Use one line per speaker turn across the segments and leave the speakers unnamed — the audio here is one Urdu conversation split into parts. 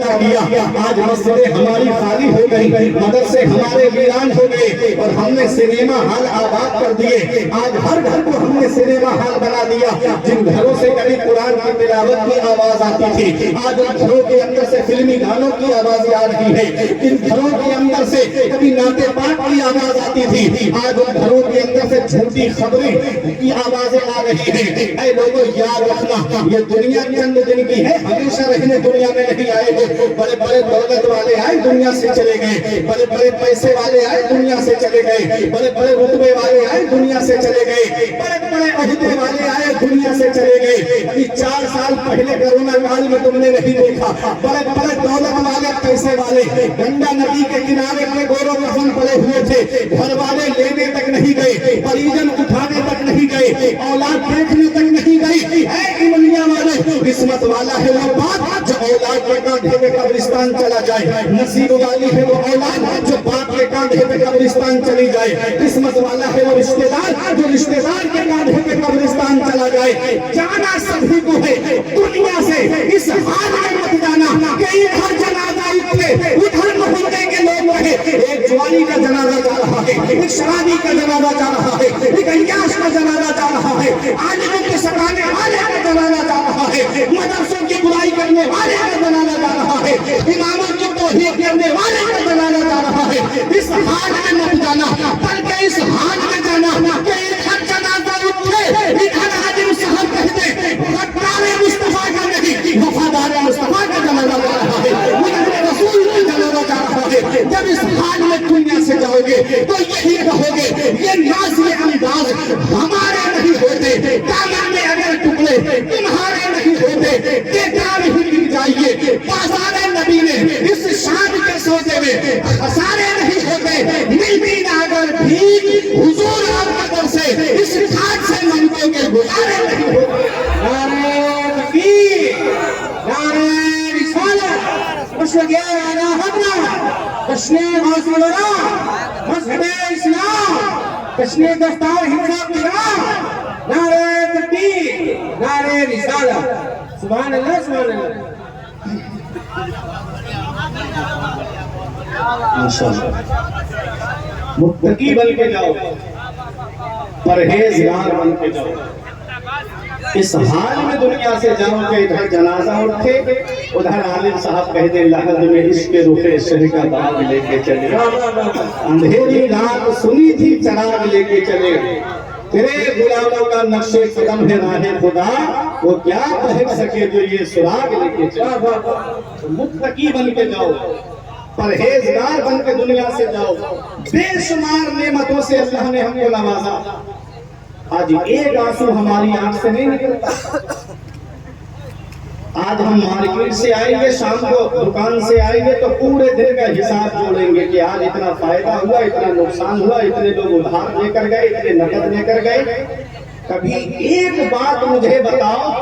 کیا، آج مسجدیں ہماری خالی ہو گئی، مدرسے ہمارے ویران ہو گئے، اور ہم نے سنیما ہال آباد کر دیے۔ آج ہر گھر کو ہم نے سنیما ہال بنا دیا۔ جن گھروں سے کبھی قرآن کی تلاوت کی آواز آتی تھی، آج ان گھروں کے اندر سے فلمی گانوں کی آوازیں آ رہی ہے۔ ان گھروں کے اندر سے کبھی نعت پاک کی آواز آتی تھی، آج ان گھروں کے اندر سے جھوٹی خبریں کی آوازیں آ رہی ہیں۔ اے لوگوں، یاد رکھنا، یہ دنیا چند دن کی ہے، ہمیشہ رہنے دنیا میں نہیں آئے گے۔ بڑے بڑے دولت والے آئے، دنیا سے چلے گئے، بڑے بڑے پیسے والے آئے، دنیا سے چلے گئے، بڑے بڑے رتبے والے آئے، دنیا سے چلے گئے، بڑے بڑے عہدے والے آئے، دنیا سے چلے گئے۔ ابھی 4 سال پہلے کرونا کال میں تم نے نہیں دیکھا، بڑے بڑے دولت والے، پیسے والے گنگا ندی کے کنارے پہ گورو کفن پڑے ہوئے تھے، گھر والے لینے تک نہیں گئے، پریجن اٹھانے تک نہیں گئے، اولاد دیکھنے تک نہیں گئی۔ اے ایمانیہ والے، قسمت والا ہے وہ باپ جو اولاد کے کاندھے پہ قبرستان چلا جائے، نصیب والی ہے وہ اولاد جو باپ کے کاندھے پہ قبرستان چلی جائے، قسمت والا ہے وہ رشتہ دار جو رشتہ دار کے کاندھے پہ قبرستان چلا جائے۔ جانا سبھی کو ہے دنیا سے، اس حال میں مت جانا کہ ادھر جنازہ اٹھے، ادھر محلے کے لوگ رہے۔ ایک جوانی کا جنازہ جا رہا ہے، ایک شرابی کا جنازہ جا رہا ہے، ایک عیاش کا جنازہ جا رہا ہے، عالموں کے سکانے والے کا جنازہ جا رہا ہے، مدرسوں کی برائی کرنے والے کا جنازہ جا رہا ہے، اماموں کی توہین کرنے والے کا جنازہ جا رہا ہے۔ اس حال میں مت جانا، بلکہ اس حال میں جانا کہ ادھر جنازہ اٹھے، ادھر عالم صاحب کہتے غدار مصطفیٰ کا نہیں، وفادار مصطفیٰ کا جنازہ جا رہا ہے، مدد رسول کا جنازہ جا رہا ہے۔ جب اس حال میں دنیا سے جاؤ گے تو یہی کہو گے یہ ناز یہ انداز ہمارے نہیں ہوتے، دامن میں اگر ٹکڑے تمہارے نہیں ہوتے، بیکار ہی گر جائیے۔ بازار نبی نے اس شان کے سوچے میں خسارے نہیں ہوتے، ملتی نہ اگر بھی حضور آپ قدر سے اس گھاٹ سے منگو کے گزارے نہیں ہوتے۔ نعرہ تکبیر، نعرہ رسالت، مشرق اعلیٰ حضرت، تشریح حاصل ورا، مذہب اسلام، تشریح دفتار حفظ قرآن، نعرہ تکبیر، نعرہ رسالت۔ سبحان اللہ، سبحان اللہ۔ متقی بن کے جاؤ، پرہیزگار بن کے جاؤ۔ اس حال میں دنیا سے جاؤ کہ ادھر جنازہ اٹھے، ادھر عالم صاحب کہتے لحد میں عشق رخ شہ کا باغ لے کے چلے، اندھیری رات سنی تھی چراغ لے کے چلے، تیرے غلاموں کا نقش قدم ہے راہ خدا، وہ کیا پہن سکے جو یہ سراغ لے کے چلے۔ متقی بن کے جاؤ، پرہیزگار بن کے دنیا سے جاؤ۔ بے شمار نعمتوں سے اللہ نے ہم کو نوازا، آج ایک آنسو ہماری آنکھ سے نہیں نکلتا۔ آج ہم مارکیٹ سے آئیں گے، شام کو دکان سے آئیں گے تو پورے دن کا حساب جوڑیں گے کہ آج اتنا فائدہ ہوا، اتنا نقصان ہوا، اتنے لوگ ادھار لے کر گئے، اتنے نقد لے کر گئے۔ کبھی ایک بات مجھے بتاؤ،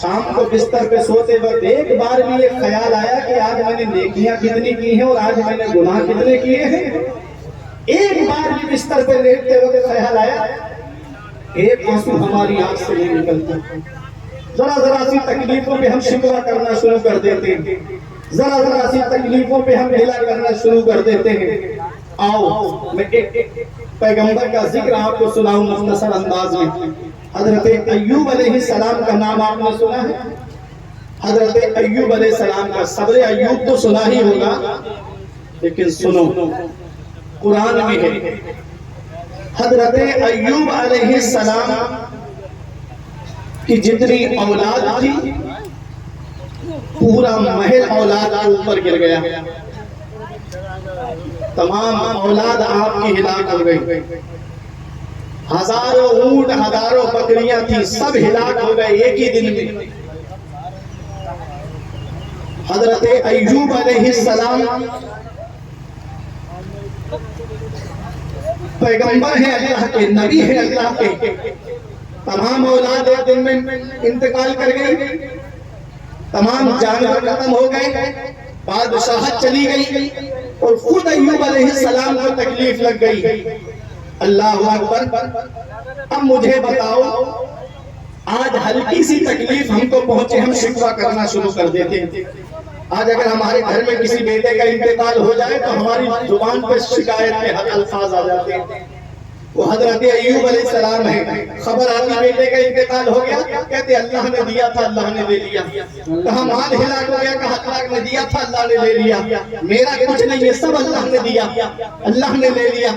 شام کو بستر پہ سوتے وقت ایک بار بھی یہ خیال آیا کہ آج میں نے نیکیاں کتنی کی ہیں اور آج میں نے گناہ کتنے کیے ہیں؟ ایک بار بھی بستر پہ لیٹتے وقت خیال آیا؟ ایک آنسو ہماری آنکھ سے نہیں نکلتا۔ ذرا ذرا سی تکلیفوں پہ ہم شکوہ کرنا شروع کر دیتے ہیں، ذرا ذرا سی تکلیفوں پہ ہم ہلا کرنا شروع کر دیتے ہیں۔ آؤ میں ایک پیغمبر کا ذکر آپ کو سناؤں مختصر انداز میں۔ حضرت ایوب علیہ السلام کا نام آپ نے سنا ہے؟ حضرت ایوب علیہ السلام کا صبر ایوب تو سنا ہی ہوگا، لیکن سنو قرآن میں ہے۔ حضرت ایوب علیہ السلام کی جتنی اولاد تھی پورا محل اولاد کے اوپر گر گیا، تمام اولاد آپ کی ہلاک ہو گئی۔ ہزاروں اونٹ، ہزاروں بکریاں تھی، سب ہلاک ہو گئے ایک ہی دن میں۔ حضرت ایوب علیہ السلام پیغمبر ہے اللہ کے، نبی ہے اللہ کے، تمام اولاد ایک دن میں انتقال کر گئی، تمام جانور ختم ہو گئے، بادشاہت چلی گئی اور خود ایوب علیہ السلام کو تکلیف لگ گئی۔ اللہ اکبر۔ اب مجھے بتاؤ، آج ہلکی سی تکلیف ہم کو پہنچے ہم شکوہ کرنا شروع کر دیتے ہیں، آج اگر ہمارے گھر میں کسی بیٹے کا انتقال ہو جائے تو ہماری زبان پہ شکایت کے الفاظ آ جاتے ہیں. وہ حضرت ایوب علیہ السلام ہے، خبر آتی بیٹے کا انتقال ہو گیا، کہتے اللہ نے دیا تھا اللہ نے لے لیا. کہا مال ہلاک ہو گیا، کہا اللہ نے دیا تھا اللہ نے لے لیا. میرا کچھ نہیں ہے، سب اللہ نے دیا، اللہ نے لے لیا.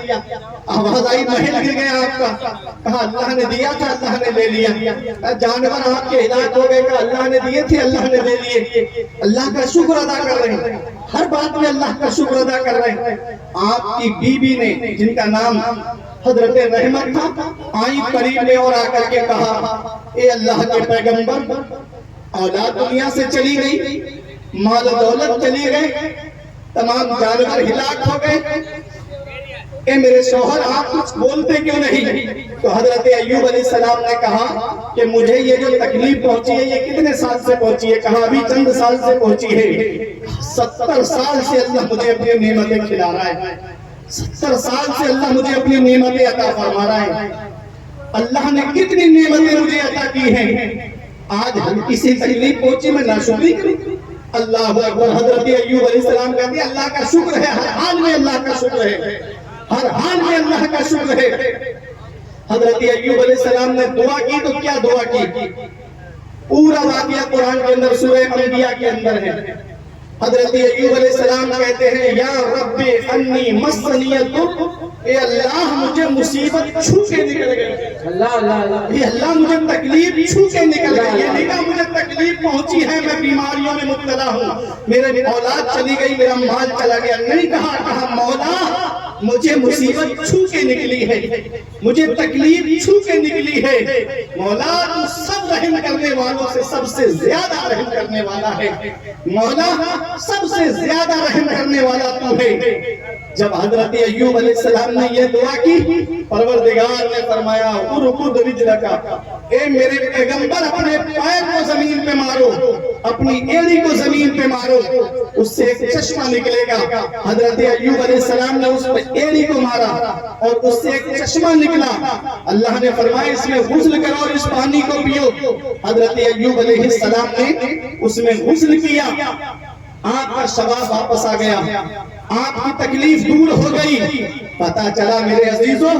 آواز آئی محل گر گیا آپ کا، کہا اللہ نے دیا تھا اللہ نے لے لیا. جانور آپ کے ہلاک ہو گئے، کہا اللہ نے دیے تھے اللہ نے لے لیے. اللہ کا شکر ادا کر رہے ہیں، ہر بات میں اللہ کا شکر ادا کر رہے ہیں. آپ کی بیوی نے جن کا نام حضرت رحمت تھا، آئی قریب میں اور آ کر کے کہا اے اللہ کے پیغمبر، اولاد دنیا سے چلی گئی، مال و دولت چلی گئے، تمام جانور ہلاک ہو گئے، اے میرے شوہر آپ کچھ بولتے کیوں نہیں؟ تو حضرت ایوب علیہ السلام نے کہا کہ مجھے یہ جو تکلیف پہنچی ہے یہ کتنے سال سے پہنچی ہے؟ کہا ابھی چند سال سے پہنچی ہے. 70 سال سے اللہ مجھے اپنی نعمتیں کھلا رہا ہے، 70 سال سے اللہ مجھے اپنی نعمتیں عطا فرما رہا ہے. اللہ نے کتنی نعمتیں مجھے عطا کی ہیں، آج ہم کسی تکلیف پہنچی میں ناشکری کریں؟ اللہ اکبر. حضرت ایوب علیہ السلام کہتے ہیں اللہ کا شکر ہے، ہر حال میں اللہ کا شکر ہے، ہر حال میں اللہ کا شکر ہے. حضرت ایوب علیہ السلام نے دعا کی تو کیا دعا کی؟ پورا واقعہ قرآن کے اندر سورہ انبیاء کے اندر ہے. حضرت ایوب علیہ السلام کہتے ہیں یا رب انی مسنی الضر، اے اللہ مجھے مصیبت چھو کے نکل گئی، اے اللہ مجھے تکلیف چھو کے نکل گئی. یہ نہیں کہ مجھے تکلیف پہنچی ہے میں بیماریوں میں مبتلا ہوں، میرے اولاد چلی گئی، میرا مال چلا گیا، نہیں کہا مولا مجھے مصیبت چھو کے نکلی ہے، مجھے تکلیف چھو کے نکلی ہے. مولا تو سب رحم کرنے والوں سے سب سے زیادہ رحم کرنے والا ہے، مولا سب سے زیادہ رحم کرنے والا تو ہے. جب حضرت ایوب علیہ السلام نے یہ دعا کی، پروردگار نے فرمایا ارکض رجلک، اے میرے پیغمبر اپنے پیر کو زمین پہ مارو، اپنی ایڑی کو زمین پہ مارو، اس سے ایک چشمہ نکلے گا. حضرت ایوب علیہ السلام نے اس پہ ایڑی کو مارا اور اس سے ایک چشمہ نکلا. اللہ نے فرمایا اس میں غسل کرو اور اس پانی کو پیو. حضرت ایوب علیہ السلام نے اس میں غسل کیا، آپ کا شباب واپس آ گیا، آپ کی تکلیف دور ہو گئی. پتا چلا میرے عزیزوں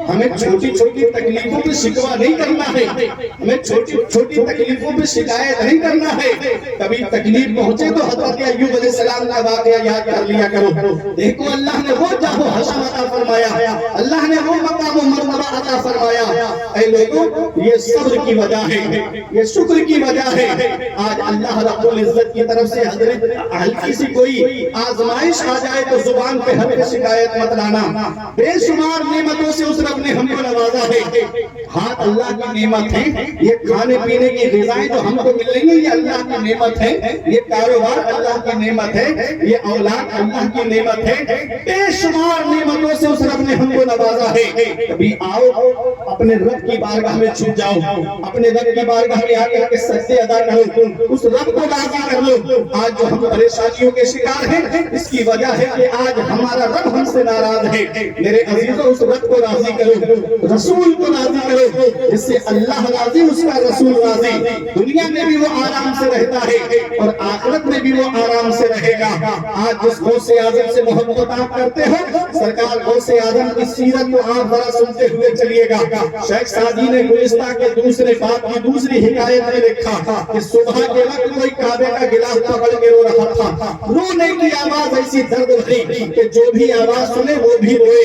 ہمیں چھوٹی چھوٹی تکلیفوں پہ شکوہ نہیں کرنا ہے، ہمیں چھوٹی چھوٹی تکلیفوں پہ شکایت نہیں کرنا ہے. کبھی تکلیف پہنچے تو حضرت ایوب علیہ السلام کا واقعہ یاد کر لیا کرو. دیکھو اللہ نے وہ جاہ و حشم عطا فرمایا، اللہ نے وہ مقام و مرتبہ عطا فرمایا. اے لوگوں یہ صبر کی وجہ ہے، یہ شکر کی وجہ ہے. آج اللہ رب العزت کی طرف سے حضرت ہلکی سی کوئی آزمائش آ جائے تو زبان پہ ہلکی شکایت مت لانا. بے شمار نعمتوں سے اس رب نے ہم کو نوازا ہے. ہاتھ اللہ کی نعمت ہے، یہ کھانے پینے کی غذائیں جو ہم کو مل رہی ہیں یہ اللہ کی نعمت ہے، یہ کاروبار اللہ کی نعمت ہے، یہ اولاد اللہ کی نعمت ہے. بے شمار نعمتوں سے اس رب نے ہم کو نوازا ہے. کبھی آؤ اپنے رب کی بارگاہ میں چھپ جاؤ، اپنے رب کی بارگاہ میں آ کر کے سجدے ادا کرو، اس رب کو راضی کر لو. آج جو ہم پریشانیوں کے شکار ہیں اس کی وجہ ہے کہ آج ہمارا رب ہم سے ناراض ہے. میرے عزیزوں اس رب کو راضی کرو، رسول کو راضی کرو، جس سے اللہ راضی اس کا رسول راضی. دنیا میں بھی وہ آرام سے رہتا ہے اور آخرت میں بھی وہ آرام سے رہے گا. آج جس غوث اعظم سے محبت آپ کرتے ہو، سرکار غوث اعظم کی سیرت کو آپ ذرا سنتے ہوئے چلیے گا. شیخ سعدی نے گلستہ کے دوسرے باب کی دوسری حکایت میں لکھا کہ صبح کے وقت کوئی کعبے کا گلاس پکڑ کے رو رہا تھا، رونے کی آواز ایسی درد بھری کہ جو بھی آواز سنے وہ بھی روئے.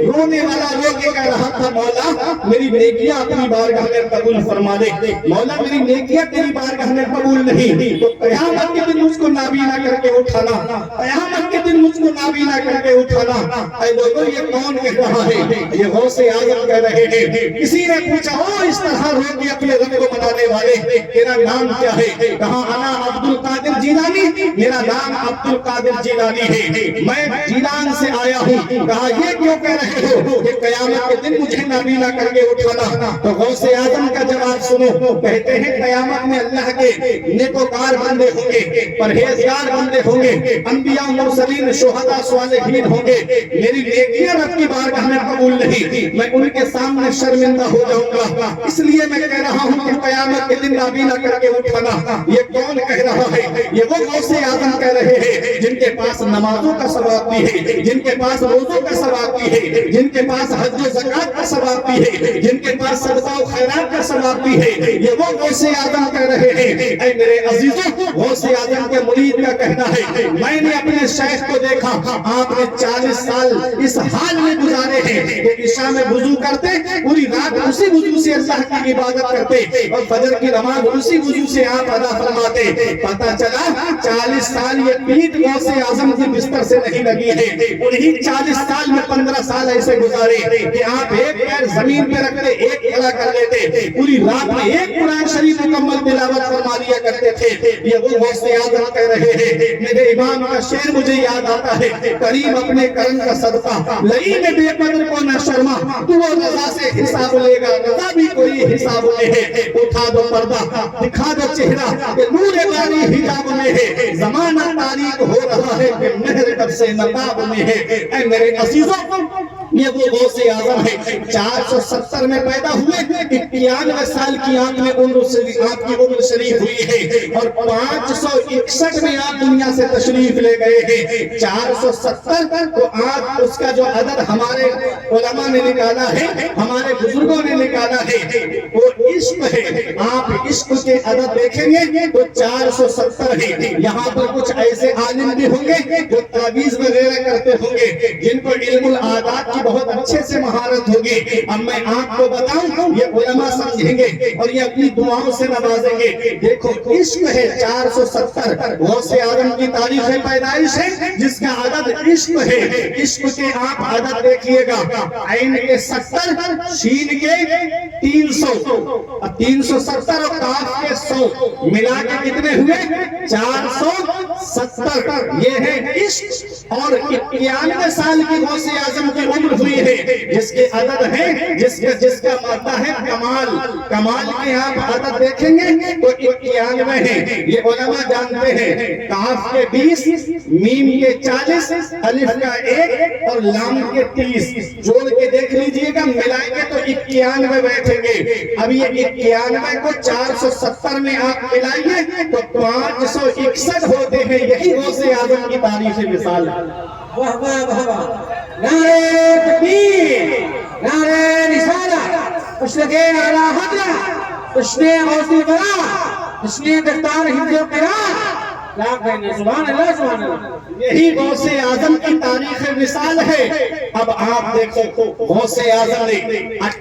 رونے والا رو کے کہہ رہا تھا مولا میری نیکیاں اپنی بارگاہ میں قبول فرما دے، مولا میری نیکیاں تیری بارگاہ میں قبول نہیں تو قیامت کے دن مجھ کو نابینا کر کے اٹھانا، قیامت کے دن مجھ کو نابینا کر کے اٹھانا. اے لوگوں یہ کون کہہ رہا ہے؟ یہ غوث اعظم کہہ رہے ہیں. کسی نے پوچھا او اس طرح رو کے اپنے رب کو منانے والے تیرا نام کیا ہے؟ کہا انا عبد القادر جیلانی، میرا نام عبد القادر جیلانی ہے، میں جیلان سے آیا ہوں. کہا یہ کیوں کہہ رہے ہو کہ قیامت کے دن مجھے نابینا کر کے اٹھانا؟ تو غوث اعظم کا جواب سنو. کہتے ہیں قیامت میں اللہ کے نیکوکار بندے ہوں گے، پرہیزگار بندے ہوں گے، انبیاء و مرسلین صدیقین شہداء صالحین ہوں گے، میری نیکیاں رب کی بارگاہ میں قبول نہیں، میں ان کے سامنے شرمندہ ہو جاؤں گا۔ اس لیے میں کہہ رہا ہوں کہ قیامت کے دن نابینا کر کے اٹھنا، یہ کون کہہ رہا ہے؟ یہ وہ غوث اعظم کہہ رہے ہیں جن کے پاس نمازوں کا ثواب بھی ہے، جن کے پاس روزوں کا ثواب بھی ہے، جن کے پاس حج و زکات کا ثواب بھی ہے، جن کے پاس صدقہ و خیرات کا ثواب بھی ہے۔ یہ وہ غوث اعظم کہہ رہے ہیں۔ اے میرے عزیزوں، غوث اعظم کے مرید کا کہنا ہے، میں نے اپنے شیخ کو دیکھا، آپ نے 40 سال اس حال میں گزارے ہیں کہ عشاء میں وضو کرتے، پوری رات اسی وضو سے اللہ کی عبادت کرتے، اور فجر کی نماز اسی وضو سے آپ ادا فرماتے۔ پتہ چلا 40 سال یہ پیٹھ غوث اعظم کی بستر سے نہیں لگی ہے، انہی 40 سال میں 15 سال ایسے گزارے کہ آپ ایک پیر زمین پہ رکھتے، ایک کھڑا کر لیتے، پوری رات میں ایک قرآن شریف مکمل تلاوت فرما لیا کرتے تھے۔ یہ وہ غوث اعظم کہہ رہے ہیں۔ میرے امام کا شعر مجھے یاد آتا ہے، کریم اپنے کرم کا صدقہ لئی میں بے قدر کو نہ شرما، تو وہ رضا سے حساب لے گا، رضا بھی کوئی حساب میں ہے۔ اٹھا دو پردہ، دکھا دو چہرہ، کہ نور باری حجاب میں ہے، زمانہ تاریک ہو رہا ہے کہ مہر کب سے نقاب میں ہے۔ اے میرے عزیزوں، یہ وہ غوث اعظم ہے۔ 470 میں پیدا ہوئے، 91 سال کی آپ کی عمر شریف ہوئی ہے، اور 561 میں آپ دنیا سے تشریف لے گئے ہیں۔ 470 تو آپ اس کا جو عدد ہمارے علماء نے نکالا ہے، ہمارے بزرگوں نے نکالا ہے، وہ عشق ہے۔ آپ عشق کے عدد دیکھیں گے تو 470 ہے۔ یہاں پر کچھ ایسے عالم بھی ہوں گے جو تعویذ وغیرہ کرتے ہوں گے، جن کو علم العادات کی بہت اچھے سے مہارت ہوگی۔ اب میں آپ کو بتاؤں، یہ علماء سمجھیں گے اور یہ اپنی دعاؤں سے نوازیں گے۔ دیکھو عشق ہے 470، غوث اعظم کی تاریخ پیدائش ہے جس کا عدد عشق ہے۔ عشق کے آپ عدد دیکھیے گا، عین کے 70، شین کے 300، 370 اور قاف کے 100 ملا کے کتنے ہوئے؟ 470۔ یہ ہے عشق۔ اور 91 سال کی غوث اعظم کی عمر ہوئی ہے، جس کے عدد ہے، جس کا مادہ ہے کمال۔ کمال کے آپ عدد دیکھیں گے تو 91 ہے۔ یہ علماء جانتے ہیں، قاف کے 20، میم کے 40، الف کا 1 اور لام کے 30 جوڑ کے دیکھ لیجئے گا، ملائیں گے تو 91 بیٹھیں گے۔ اب یہ 91 کو 470 میں آپ ملائیے تو 561 ہوتے ہیں۔ یہی غوث اعظم کی تاریخ مثال ہے۔
واہ واہ واہ واہ، نعرہ تکبیر، نعرہ رسالہ، اشرق اعلی حضرت، اشنے غوث برا، اشنے دفتار حفظ و قرآن، سبحان اللہ سبحان اللہ۔
یہی غوث اعظم کی تاریخ مثال ہے۔ اب آپ دیکھو، غوث اعظم نے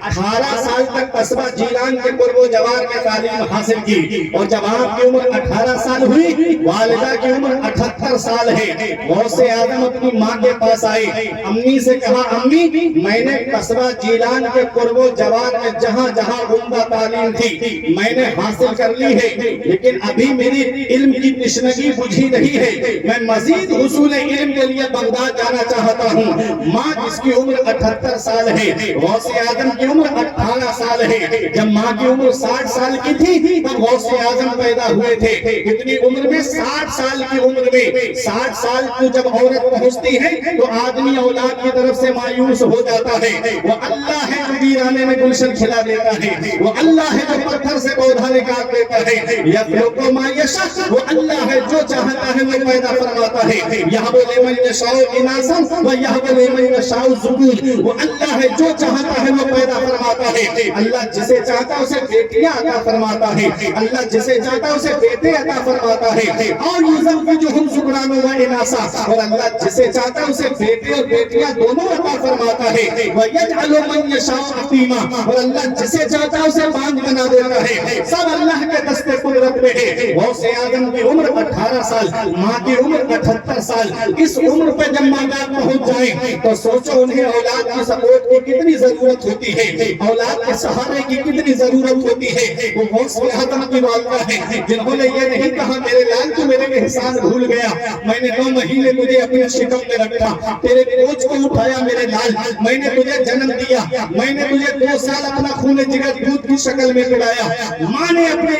18 سال تک قصبہ جیلان کے قرب و جوار میں تعلیم حاصل کی، اور جب آپ کی عمر 18 سال ہوئی، والدہ کی عمر 78 سال ہے۔ غوث اعظم اپنی ماں کے پاس آئے، امی سے کہا، امی میں نے قصبہ جیلان کے قرب و جوار میں جہاں جہاں عمدہ تعلیم تھی میں نے حاصل کر لی ہے، لیکن ابھی میری علم کی تشنگی بجھی نہیں ہے، میں مزید حصول علم کے لیے بغداد جانا چاہتا ہوں۔ ماں جس کی عمر 78 سال ہے، غوث اعظم کی عمر 18 سال ہے۔ جب ماں کی عمر 60 سال کی تھی تب غوث اعظم پیدا ہوئے تھے۔ کتنی عمر میں؟ 60 سال کی عمر میں۔ 60 سال کی جب عورت پہنچتی ہے تو آدمی اولاد کی طرف سے مایوس ہو جاتا ہے۔ وہ اللہ ہے جو ویرانے میں گلشن کھلا دیتا ہے، وہ اللہ ہے جو پتھر سے پودا نکال دیتا ہے، یخلق ما یشاء، وہ اللہ ہے جو چاہتا ہے وہ پیدا فرماتا ہے۔ یہب لمن یشاء اناثا ویہب لمن یشاء الذکور، وہ اللہ ہے جو چاہتا ہے وہ پیدا فرماتا ہے۔ اللہ جسے چاہتا ہے اسے بیٹیاں عطا فرماتا ہے، اللہ جسے چاہتا ہے اسے بیٹے عطا فرماتا ہے۔ اور یزوجہم ذکرانا و اناثا، اور اللہ جسے چاہتا ہے اسے بیٹے اور بیٹیاں دونوں عطا فرماتا ہے۔ ویجعل من یشاء عقیما، اور اللہ جسے چاہتا ہے اسے باندھ بنا دیتا ہے۔ سب اللہ کے دست قدرت میں ہے۔ غوث اعظم کی عمر 18 سال، ماں کی عمر 78 سال۔ اس عمر پہ جب ماں باپ پہنچ جائیں تو سوچو انہیں اولاد کی سپورٹ کی کتنی ضرورت ہوتی ہے، اولاد کے سہارے کی کتنی ضرورت ہوتی ہے۔ وہ غوث اعظم کی والدہ ہے جنہوں نے یہ نہیں کہا میرے لال تو میرے احسان بھول گیا، میں نے 9 مہینے تجھے اپنے شکم میں رکھا، تیرے بوجھ کو اٹھایا میرے لال، میں نے تجھے جنم دیا، میں نے تجھے 2 سال اپنا خون جگر دودھ کی شکل میں پلایا۔ ماں نے اپنے